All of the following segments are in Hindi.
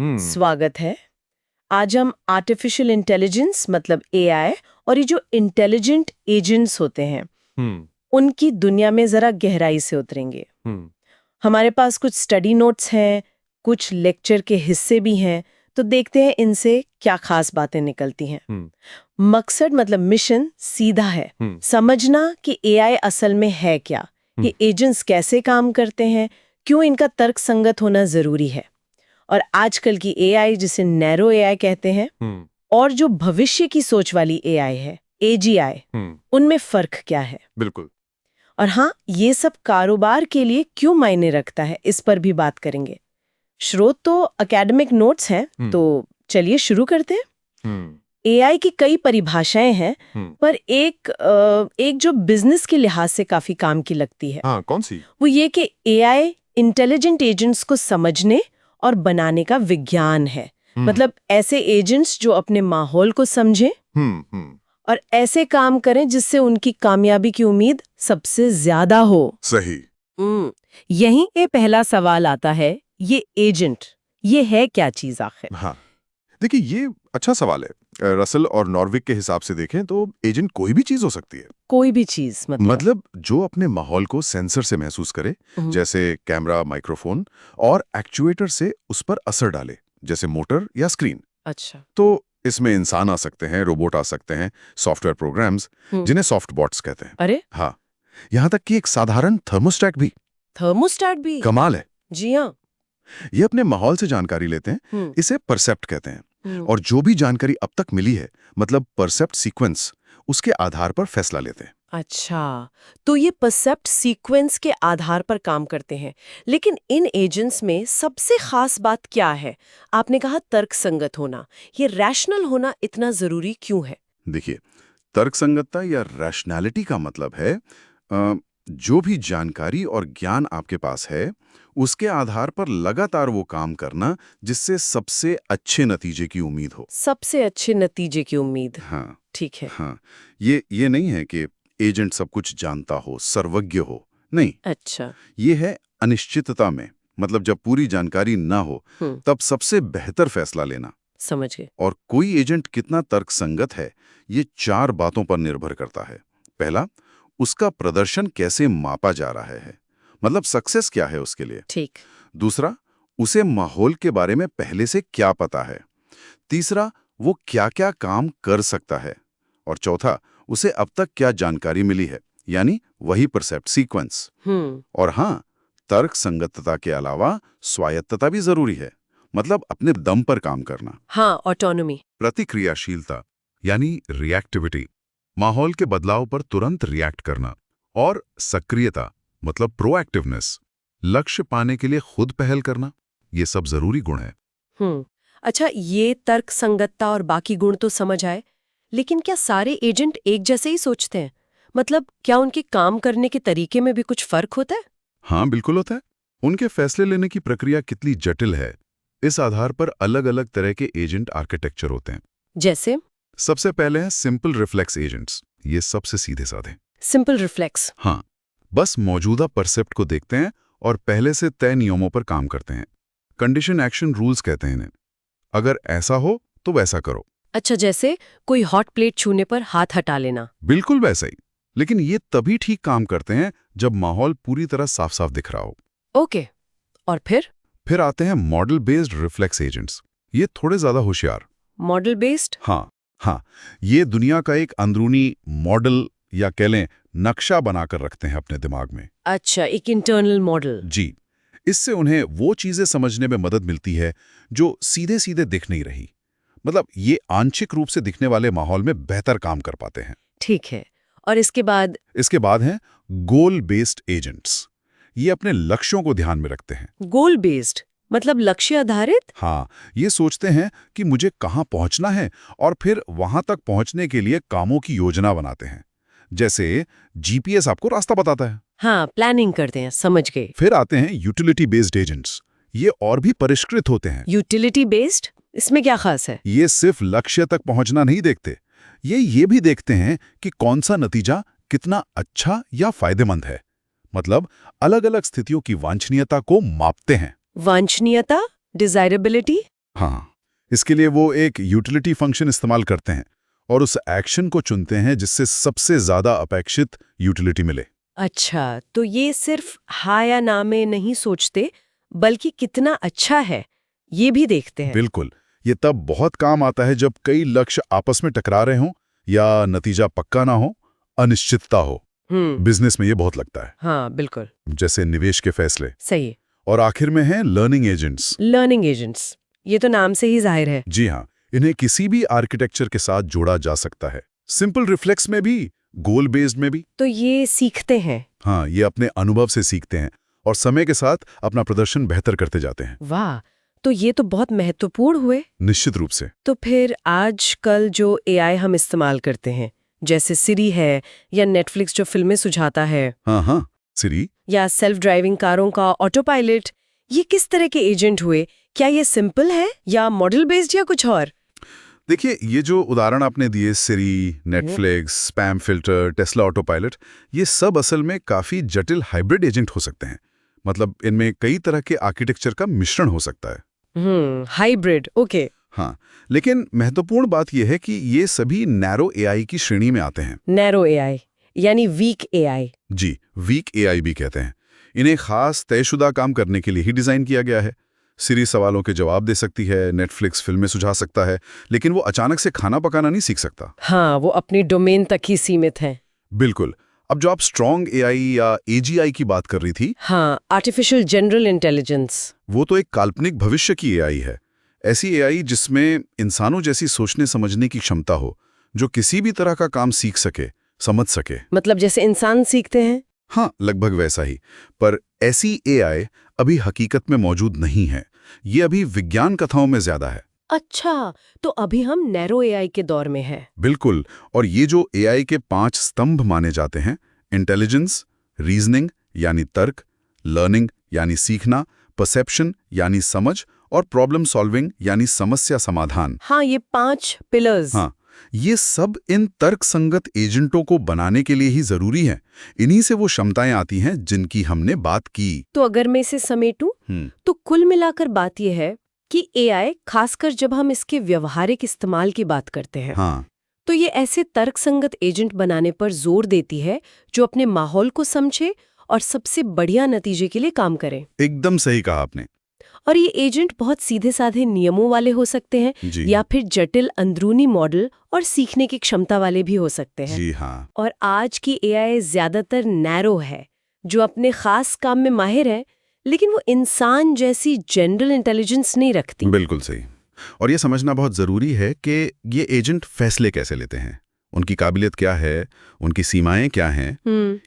स्वागत है। आज हम आर्टिफिशियल इंटेलिजेंस मतलब एआई और ये जो इंटेलिजेंट एजेंट्स होते हैं उनकी दुनिया में जरा गहराई से उतरेंगे। हमारे पास कुछ स्टडी नोट्स हैं, कुछ लेक्चर के हिस्से भी हैं, तो देखते हैं इनसे क्या खास बातें निकलती हैं। मकसद मतलब मिशन सीधा है, समझना कि एआई असल में है क्या, ये एजेंट्स कैसे काम करते हैं, क्यों इनका तर्क संगत होना जरूरी है, और आजकल की एआई जिसे नैरो एआई कहते हैं और जो भविष्य की सोच वाली एआई है एजीआई, उनमें फर्क क्या है। बिल्कुल। और हाँ, ये सब कारोबार के लिए क्यों मायने रखता है, इस पर भी बात करेंगे। स्रोत तो एकेडमिक नोट्स हैं, तो चलिए शुरू करते हैं। एआई की कई परिभाषाएं हैं, पर एक जो बिजनेस के लिहाज से काफी काम की लगती है। हाँ, कौन सी? वो ये कि एआई इंटेलिजेंट एजेंट्स को समझने और बनाने का विज्ञान है। मतलब ऐसे एजेंट्स जो अपने माहौल को समझें और ऐसे काम करें जिससे उनकी कामयाबी की उम्मीद सबसे ज्यादा हो। सही। यहीं ये पहला सवाल आता है, ये एजेंट ये है क्या चीज आखिर? हाँ, देखिए ये अच्छा सवाल है। रसल और नॉर्विक के हिसाब से देखें तो एजेंट कोई भी चीज हो सकती है। कोई भी चीज मतलब जो अपने माहौल को सेंसर से महसूस करे, जैसे कैमरा, माइक्रोफोन, और एक्चुएटर से उस पर असर डाले, जैसे मोटर या स्क्रीन। अच्छा। तो इसमें इंसान आ सकते हैं, रोबोट आ सकते हैं, सॉफ्टवेयर प्रोग्राम्स जिन्हें सॉफ्ट बॉट्स कहते हैं। अरे हाँ, यहाँ तक कि एक साधारण थर्मोस्टेट भी। थर्मोस्टेट भी? कमाल है। जी हाँ। ये अपने माहौल से जानकारी लेते हैं, इसे परसेप्ट कहते हैं। और जो भी जानकारी अब तक मिली है, मतलब परसेप्ट सीक्वेंस, उसके आधार पर फैसला लेते हैं। अच्छा, तो ये परसेप्ट सीक्वेंस के आधार पर काम करते हैं। लेकिन इन एजेंट्स में सबसे खास बात क्या है? आपने कहा तर्कसंगत होना, ये रैशनल होना इतना जरूरी क्यों है? देखिए, तर्कसंगतता या रैशनैलिटी का मतलब है जो भी जानकारी और ज्ञान आपके पास है, उसके आधार पर लगातार वो काम करना जिससे सबसे अच्छे नतीजे की उम्मीद हो। सबसे अच्छे नतीजे की उम्मीद। हाँ, ठीक है। हाँ, ये नहीं है कि एजेंट सब कुछ जानता हो, सर्वज्ञ हो, नहीं। अच्छा। ये है अनिश्चितता में, मतलब जब पूरी जानकारी ना हो तब सबसे बेहतर फैसला लेना। समझ गए। और कोई एजेंट कितना तर्कसंगत है, ये 4 बातों पर निर्भर करता है। पहला, उसका प्रदर्शन कैसे मापा जा रहा है, मतलब सक्सेस क्या है उसके लिए। ठीक। दूसरा, उसे माहौल के बारे में पहले से क्या पता है। तीसरा, वो क्या-क्या काम कर सकता है। और चौथा, उसे अब तक क्या जानकारी मिली है, यानी वही परसेप्ट सीक्वेंस। और हाँ, तर्क संगतता के अलावा स्वायत्तता भी जरूरी है, मतलब अपने दम पर काम करना। हाँ, ऑटोनॉमी। प्रतिक्रियाशीलता यानी रिएक्टिविटी, माहौल के बदलाव पर तुरंत रिएक्ट करना। और सक्रियता मतलब प्रोएक्टिवनेस, लक्ष्य पाने के लिए खुद पहल करना, ये सब जरूरी गुण है। अच्छा, ये तर्क संगतता और बाकी गुण तो समझ आए, लेकिन क्या सारे एजेंट एक जैसे ही सोचते हैं? मतलब क्या उनके काम करने के तरीके में भी कुछ फर्क होता है? हाँ, बिल्कुल होता है। उनके फैसले लेने की प्रक्रिया कितनी जटिल है, इस आधार पर अलग-अलग तरह के एजेंट आर्किटेक्चर होते हैं। जैसे? सबसे पहले हैं सिंपल रिफ्लेक्स एजेंट्स। ये सबसे सीधे साधे। Simple reflex? हाँ, बस मौजूदा परसेप्ट को देखते हैं और पहले से तय नियमों पर काम करते हैं। कंडीशन एक्शन रूल्स कहते हैं इन्हें। अगर ऐसा हो तो वैसा करो। अच्छा, जैसे कोई हॉट प्लेट छूने पर हाथ हटा लेना। बिल्कुल वैसा ही, लेकिन ये तभी ठीक काम करते हैं जब माहौल पूरी तरह साफ साफ दिख रहा हो। ओके, और फिर आते हैं मॉडल बेस्ड रिफ्लेक्स एजेंट्स। ये थोड़े ज्यादा होशियार। Model based? हाँ, ये दुनिया का एक अंदरूनी मॉडल या कह लें नक्शा बनाकर रखते हैं अपने दिमाग में। अच्छा, एक इंटरनल मॉडल। जी, इससे उन्हें वो चीजें समझने में मदद मिलती है जो सीधे सीधे दिख नहीं रही। मतलब ये आंशिक रूप से दिखने वाले माहौल में बेहतर काम कर पाते हैं। ठीक है, और इसके बाद हैं गोल बेस्ड एजेंट्स। ये अपने लक्ष्यों को ध्यान में रखते हैं। गोल बेस्ड मतलब लक्ष्य आधारित? हाँ, ये सोचते हैं कि मुझे कहाँ पहुंचना है और फिर वहां तक पहुंचने के लिए कामों की योजना बनाते हैं। जैसे जीपीएस आपको रास्ता बताता है। हाँ, प्लानिंग करते हैं, समझ गए। फिर आते हैं यूटिलिटी बेस्ड एजेंट्स। ये और भी परिष्कृत होते हैं। Utility based? इसमें क्या खास है? ये सिर्फ लक्ष्य तक पहुंचना नहीं देखते, ये भी देखते हैं कि कौन सा नतीजा कितना अच्छा या फायदेमंद है। मतलब अलग अलग स्थितियों की वांछनीयता को मापते हैं। वांछनीयता? डिजायरेबिलिटी? हाँ, इसके लिए वो एक यूटिलिटी फंक्शन इस्तेमाल करते हैं और उस एक्शन को चुनते हैं जिससे सबसे ज्यादा अपेक्षित यूटिलिटी मिले। अच्छा, तो ये सिर्फ हाँ या ना में नहीं सोचते, बल्कि कितना अच्छा है ये भी देखते हैं। बिल्कुल, ये तब बहुत काम आता है जब कई लक्ष्य आपस में टकरा रहे हों या नतीजा पक्का ना हो, अनिश्चितता हो। बिजनेस में ये बहुत लगता है। हाँ, बिल्कुल। जैसे निवेश के फैसले। सही है। और आखिर में है लर्निंग एजेंट्स। लर्निंग एजेंट्स, ये तो नाम से ही जाहिर है। जी हाँ, इन्हें किसी भी आर्किटेक्चर के साथ जोड़ा जा सकता है। सिंपल रिफ्लेक्स में भी, गोल बेस्ड में भी। तो ये सीखते हैं। हाँ, ये अपने अनुभव से सीखते हैं और समय के साथ अपना प्रदर्शन बेहतर करते जाते हैं। वाह, तो ये तो बहुत महत्वपूर्ण हुए। निश्चित रूप से। तो फिर आजकल जो एआई हम इस्तेमाल करते हैं, जैसे सिरी है या नेटफ्लिक्स जो फिल्में सुझाता है, हाँ, सिरी या सेल्फ ड्राइविंग कारों का ऑटो पायलट, ये किस तरह के एजेंट हुए? क्या ये सिंपल है या मॉडल बेस्ड या कुछ और? देखिए, ये जो उदाहरण आपने दिए, Siri, Netflix, spam filter, Tesla autopilot, ये सब असल में काफी जटिल हाइब्रिड एजेंट हो सकते हैं। मतलब इनमें कई तरह के आर्किटेक्चर का मिश्रण हो सकता है। Hybrid, okay. हाँ, लेकिन महत्वपूर्ण बात यह है कि ये सभी नैरो एआई की श्रेणी में आते हैं। नैरो एआई यानी वीक एआई। जी, वीक एआई भी कहते हैं। इन्हें खास तयशुदा काम करने के लिए ही डिजाइन किया गया है। सिरी सवालों के जवाब दे सकती है, नेटफ्लिक्स फिल्में सुझा सकता है, लेकिन वो अचानक से खाना पकाना नहीं सीख सकता। हाँ, वो अपनी डोमेन तक ही सीमित है। बिल्कुल। अब जो आप स्ट्रॉन्ग एआई या एजीआई की बात कर रही थी, हाँ, आर्टिफिशियल जनरल इंटेलिजेंस, वो तो एक काल्पनिक भविष्य की एआई है। ऐसी एआई जिसमें इंसानों जैसी सोचने समझने की क्षमता हो, जो किसी भी तरह का काम सीख सके, समझ सके। मतलब जैसे इंसान सीखते हैं। हाँ, लगभग वैसा ही। पर ऐसी एआई अभी हकीकत में मौजूद नहीं है। ये अभी विज्ञान कथाओं में ज्यादा है। अच्छा, तो अभी हम नैरो एआई के दौर में हैं। बिल्कुल। और ये जो एआई के 5 स्तंभ माने जाते हैं, इंटेलिजेंस, रीजनिंग यानी तर्क, लर्निंग यानी सीखना, परसेप्शन यानी समझ, और प्रॉब्लम सॉल्विंग यानी समस्या समाधान। हाँ, ये 5 पिलर्स। हाँ, ये सब इन तर्क संगत एजेंटों को बनाने के लिए ही जरूरी है। इन्हीं से वो क्षमताएं आती हैं जिनकी हमने बात की। तो अगर मैं इसे समेटूं, तो कुल मिलाकर बात यह है कि एआई, खासकर जब हम इसके व्यवहारिक इस्तेमाल की बात करते हैं, हाँ, तो ये ऐसे तर्कसंगत एजेंट बनाने पर जोर देती है जो अपने माहौल को समझे और सबसे बढ़िया नतीजे के लिए काम करे। एकदम सही कहा आपने। और ये एजेंट बहुत सीधे साधे नियमों वाले हो सकते हैं, या फिर जटिल अंदरूनी मॉडल और सीखने की क्षमता वाले भी हो सकते हैं। जी हाँ। और आज की एआई ज्यादातर नैरो है, जो अपने खास काम में माहिर है, लेकिन वो इंसान जैसी जनरल इंटेलिजेंस नहीं रखती। बिल्कुल सही। और ये समझना बहुत ज़रूरी है कि ये एजेंट फैसले कैसे लेते हैं, उनकी काबिलियत क्या है, उनकी सीमाएं क्या हैं।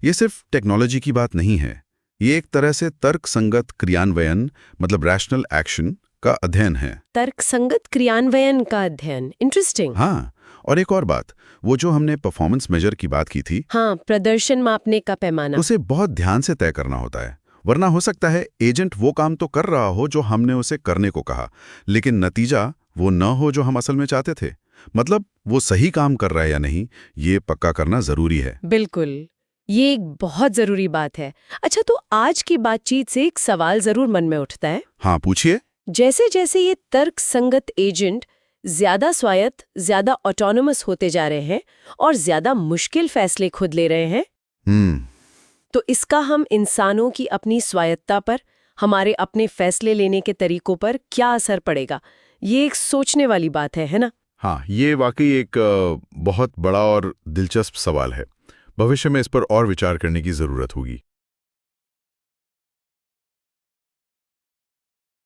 ये सिर्फ टेक्नोलॉजी की बात नहीं है, ये एक तरह से तर्क संगत क्रियान्वयन, मतलब रैशनल एक्शन का अध्ययन है। तर्क संगत क्रियान्वयन का अध्ययन, इंटरेस्टिंग। हाँ, और एक और बात, वो जो हमने परफॉर्मेंस मेजर की बात की थी, हाँ, प्रदर्शन मापने का पैमाना, उसे बहुत ध्यान से तय करना होता है। वरना हो सकता है एजेंट वो काम तो कर रहा हो जो हमने उसे करने को कहा, लेकिन नतीजा वो न हो जो हम असल में चाहते थे। मतलब वो सही काम कर रहा है या नहीं, ये पक्का करना जरूरी है। बिल्कुल, ये एक बहुत जरूरी बात है। अच्छा, तो आज की बातचीत से एक सवाल जरूर मन में उठता है। हाँ, पूछिए। जैसे जैसे ये तर्क संगत एजेंट ज्यादा स्वायत्त, ज्यादा ऑटोनोमस होते जा रहे हैं और ज्यादा मुश्किल फैसले खुद ले रहे हैं, तो इसका हम इंसानों की अपनी स्वायत्तता पर, हमारे अपने फैसले लेने के तरीकों पर क्या असर पड़ेगा? ये एक सोचने वाली बात है ना? हाँ, ये वाकई एक बहुत बड़ा और दिलचस्प सवाल है। भविष्य में इस पर और विचार करने की जरूरत होगी।